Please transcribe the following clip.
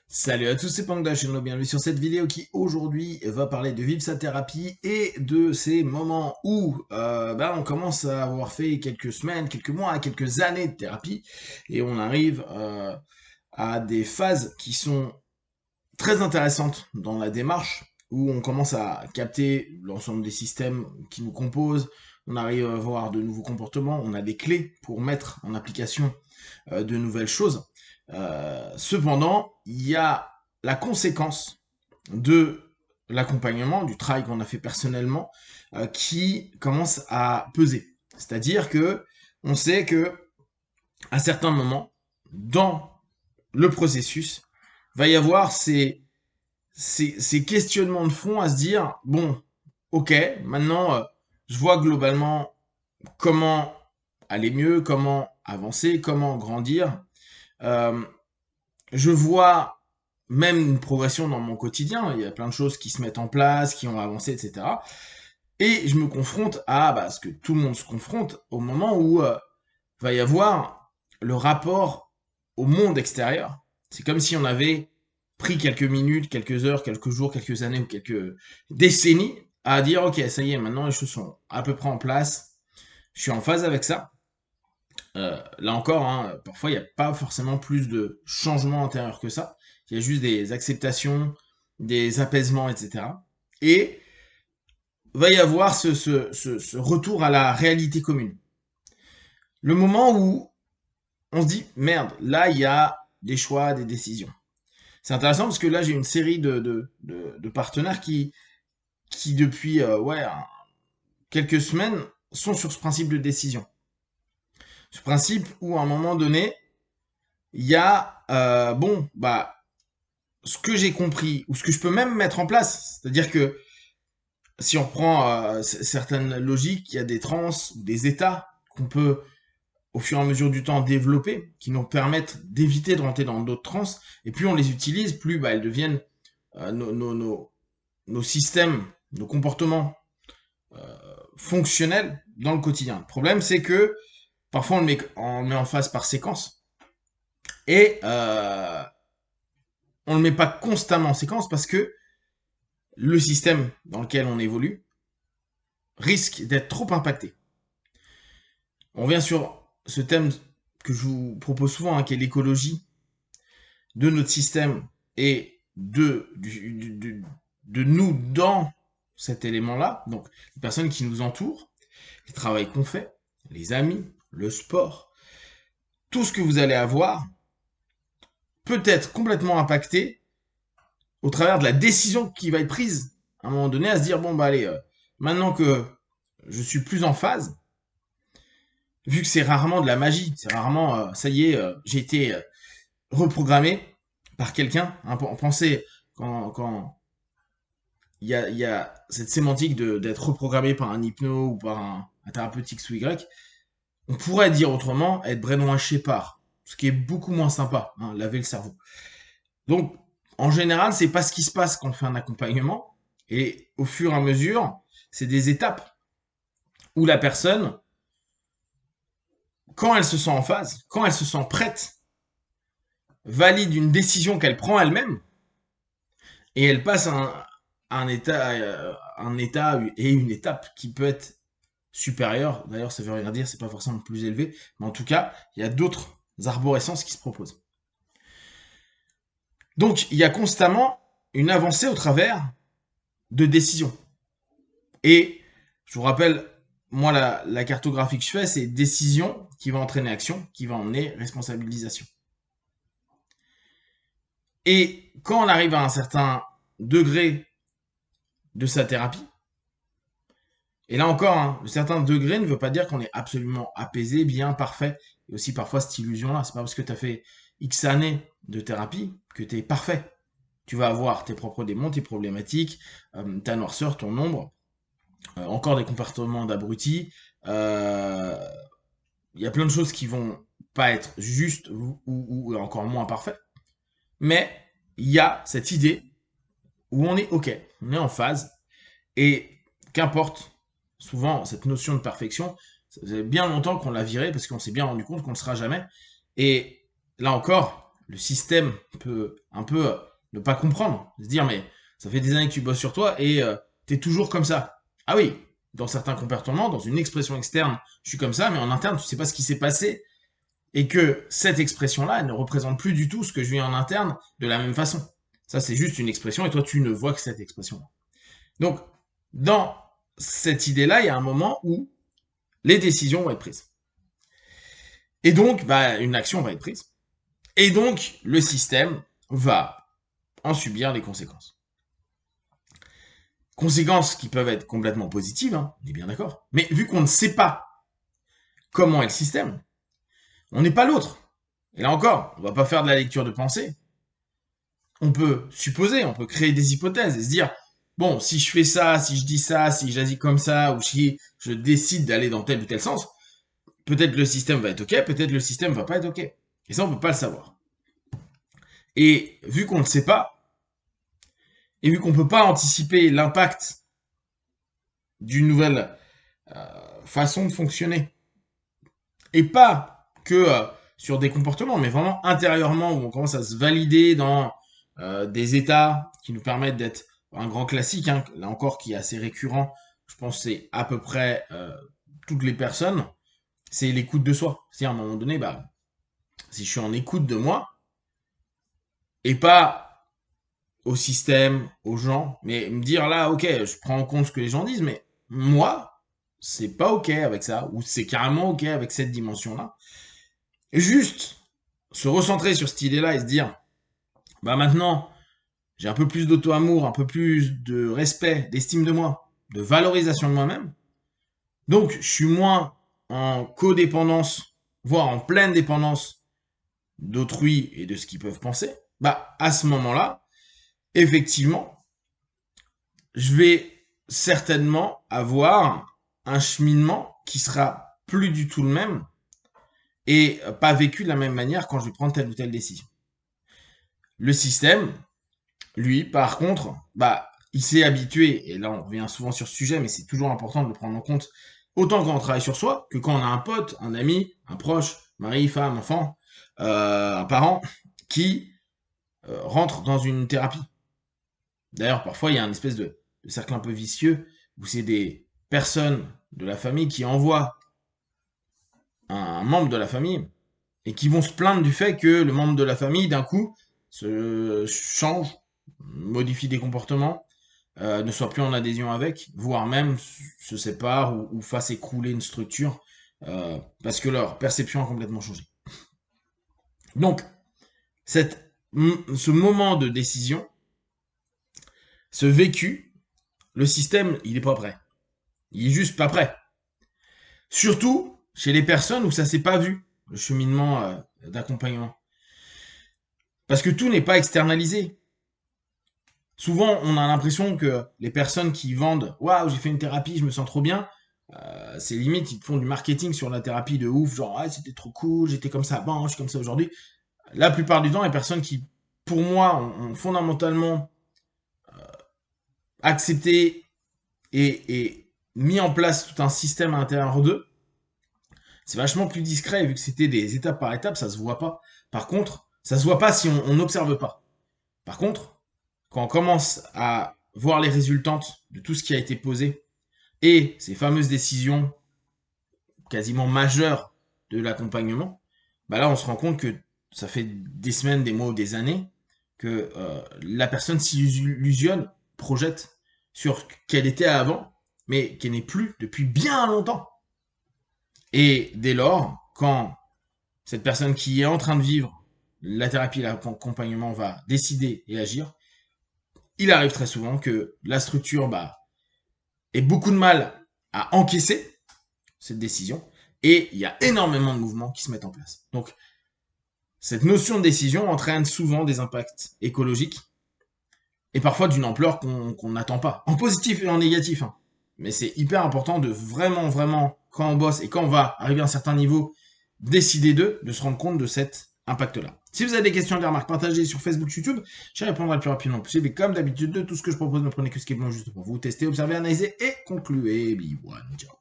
Salut à tous, c'est Pangda, bienvenue sur cette vidéo qui aujourd'hui va parler de vivre sa thérapie et de ces moments où on commence à avoir fait quelques semaines, quelques mois, quelques années de thérapie et on arrive à des phases qui sont très intéressantes dans la démarche où on commence à capter l'ensemble des systèmes qui nous composent, on arrive à voir de nouveaux comportements, on a des clés pour mettre en application de nouvelles choses. Cependant, il y a la conséquence de l'accompagnement, du travail qu'on a fait personnellement, qui commence à peser. C'est-à-dire que on sait que à certains moments, dans le processus, va y avoir ces questionnements de fond à se dire, bon, ok, maintenant, je vois globalement comment aller mieux, comment avancer, comment grandir. Euh, je vois même une progression dans mon quotidien. Il y a plein de choses qui se mettent en place, qui ont avancé, etc. Et je me confronte à ce que tout le monde se confronte au moment où va y avoir le rapport au monde extérieur. C'est comme si on avait pris quelques minutes, quelques heures, quelques jours, quelques années ou quelques décennies à dire ok, ça y est, maintenant les choses sont à peu près en place. Je suis en phase avec ça. Là encore, hein, parfois il n'y a pas forcément plus de changements intérieurs que ça. Il y a juste des acceptations, des apaisements, etc. Et va y avoir ce retour à la réalité commune. Le moment où on se dit, merde, là il y a des choix, des décisions. C'est intéressant parce que là j'ai une série de partenaires qui depuis quelques semaines sont sur ce principe de décision. Ce principe où à un moment donné, il y a, ce que j'ai compris, ou ce que je peux même mettre en place, c'est-à-dire que si on reprend certaines logiques, il y a des trans, des états qu'on peut au fur et à mesure du temps développer, qui nous permettent d'éviter de rentrer dans d'autres trans, et plus on les utilise, plus elles deviennent nos systèmes, nos comportements fonctionnels dans le quotidien. Le problème, c'est que parfois on le met en phase par séquence, et on ne le met pas constamment en séquence parce que le système dans lequel on évolue risque d'être trop impacté. On revient sur ce thème que je vous propose souvent, qui est l'écologie de notre système et de nous dans cet élément-là. Donc, les personnes qui nous entourent, le travail qu'on fait, les amis, le sport, tout ce que vous allez avoir peut être complètement impacté au travers de la décision qui va être prise à un moment donné à se dire, bon, allez, maintenant que je suis plus en phase, vu que c'est rarement de la magie, c'est rarement, ça y est, j'ai été reprogrammé par quelqu'un. Hein, pensez, quand il y a cette sémantique d'être reprogrammé par un hypno ou par un thérapeute X ou Y, on pourrait dire autrement être brainwash Shepard, ce qui est beaucoup moins sympa, hein, laver le cerveau. Donc, en général, c'est pas ce qui se passe quand on fait un accompagnement, et au fur et à mesure, c'est des étapes où la personne, quand elle se sent en phase, quand elle se sent prête, valide une décision qu'elle prend elle-même, et elle passe un état et une étape qui peut être supérieur. D'ailleurs, ça veut rien dire, c'est pas forcément plus élevé, mais en tout cas, il y a d'autres arborescences qui se proposent. Donc, il y a constamment une avancée au travers de décisions. Et je vous rappelle, moi, la cartographie que je fais, c'est décision qui va entraîner action, qui va emmener responsabilisation. Et quand on arrive à un certain degré de sa thérapie, et là encore, hein, un certain degré ne veut pas dire qu'on est absolument apaisé, bien, parfait. Il y a aussi parfois cette illusion-là. C'est pas parce que tu as fait X années de thérapie que tu es parfait. Tu vas avoir tes propres démons, tes problématiques, ta noirceur, ton ombre, encore des comportements d'abrutis. Il y a plein de choses qui vont pas être justes ou encore moins parfaites. Mais il y a cette idée où on est OK, on est en phase. Et qu'importe, souvent, cette notion de perfection, ça faisait bien longtemps qu'on l'a virée parce qu'on s'est bien rendu compte qu'on ne le sera jamais. Et là encore, le système peut un peu ne pas comprendre, se dire mais ça fait des années que tu bosses sur toi et t'es toujours comme ça. Ah oui, dans certains comportements, dans une expression externe, je suis comme ça, mais en interne, tu sais pas ce qui s'est passé et que cette expression-là, elle ne représente plus du tout ce que je vis en interne de la même façon. Ça, c'est juste une expression et toi, tu ne vois que cette expression-là. Donc, dans cette idée-là, il y a un moment où les décisions vont être prises. Et donc, bah, une action va être prise. Et donc, le système va en subir les conséquences. Conséquences qui peuvent être complètement positives, hein, on est bien d'accord. Mais vu qu'on ne sait pas comment est le système, on n'est pas l'autre. Et là encore, on ne va pas faire de la lecture de pensée. On peut supposer, on peut créer des hypothèses et se dire, bon, si je fais ça, si je dis ça, si j'agis comme ça, ou si je décide d'aller dans tel ou tel sens, peut-être le système va être OK, peut-être le système va pas être OK. Et ça, on peut pas le savoir. Et vu qu'on ne sait pas, et vu qu'on peut pas anticiper l'impact d'une nouvelle façon de fonctionner, et pas que sur des comportements, mais vraiment intérieurement, où on commence à se valider dans des états qui nous permettent d'être un grand classique, hein, là encore qui est assez récurrent, je pense que c'est à peu près toutes les personnes, c'est l'écoute de soi. C'est-à-dire à un moment donné, bah, si je suis en écoute de moi, et pas au système, aux gens, mais me dire là, ok, je prends en compte ce que les gens disent, mais moi, c'est pas ok avec ça, ou c'est carrément ok avec cette dimension-là. Et juste se recentrer sur cette idée-là et se dire, bah maintenant, j'ai un peu plus d'auto-amour, un peu plus de respect, d'estime de moi, de valorisation de moi-même. Donc, je suis moins en codépendance, voire en pleine dépendance d'autrui et de ce qu'ils peuvent penser. Bah, à ce moment-là, effectivement, je vais certainement avoir un cheminement qui sera plus du tout le même et pas vécu de la même manière quand je vais prendre telle ou telle décision. Le système, lui, par contre, bah, il s'est habitué, et là on revient souvent sur ce sujet, mais c'est toujours important de le prendre en compte, autant quand on travaille sur soi que quand on a un pote, un ami, un proche, mari, femme, enfant, un parent, qui rentre dans une thérapie. D'ailleurs, parfois, il y a une espèce de cercle un peu vicieux où c'est des personnes de la famille qui envoient un membre de la famille et qui vont se plaindre du fait que le membre de la famille, d'un coup, se change, modifie des comportements, ne soit plus en adhésion avec, voire même se sépare ou fasse écrouler une structure parce que leur perception a complètement changé. Donc, ce moment de décision, ce vécu, le système, il n'est pas prêt. Il est juste pas prêt. Surtout chez les personnes où ça s'est pas vu, le cheminement d'accompagnement. Parce que tout n'est pas externalisé. Souvent, on a l'impression que les personnes qui vendent « Waouh, j'ai fait une thérapie, je me sens trop bien », c'est limite, ils font du marketing sur la thérapie de ouf, genre ah, « c'était trop cool, j'étais comme ça avant, je suis comme ça aujourd'hui ». La plupart du temps, les personnes qui, pour moi, ont fondamentalement accepté et mis en place tout un système à l'intérieur d'eux, c'est vachement plus discret, vu que c'était des étapes par étapes, ça se voit pas. Par contre, ça se voit pas si on n'observe pas. Par contre, quand on commence à voir les résultantes de tout ce qui a été posé et ces fameuses décisions quasiment majeures de l'accompagnement, bah là on se rend compte que ça fait des semaines, des mois ou des années que la personne s'illusionne, projette sur qu'elle était avant, mais qu'elle n'est plus depuis bien longtemps. Et dès lors, quand cette personne qui est en train de vivre la thérapie, l'accompagnement va décider et agir, il arrive très souvent que la structure ait beaucoup de mal à encaisser cette décision et il y a énormément de mouvements qui se mettent en place. Donc, cette notion de décision entraîne souvent des impacts écologiques et parfois d'une ampleur qu'on n'attend pas, en positif et en négatif. Hein. Mais c'est hyper important de vraiment, quand on bosse et quand on va arriver à un certain niveau, décider de se rendre compte de cet impact-là. Si vous avez des questions, des remarques, partagez sur Facebook, YouTube, je répondrai le plus rapidement possible. Et comme d'habitude, de tout ce que je propose, ne prenez que ce qui est bon juste pour vous. Testez, observez, analysez et concluez. Ciao.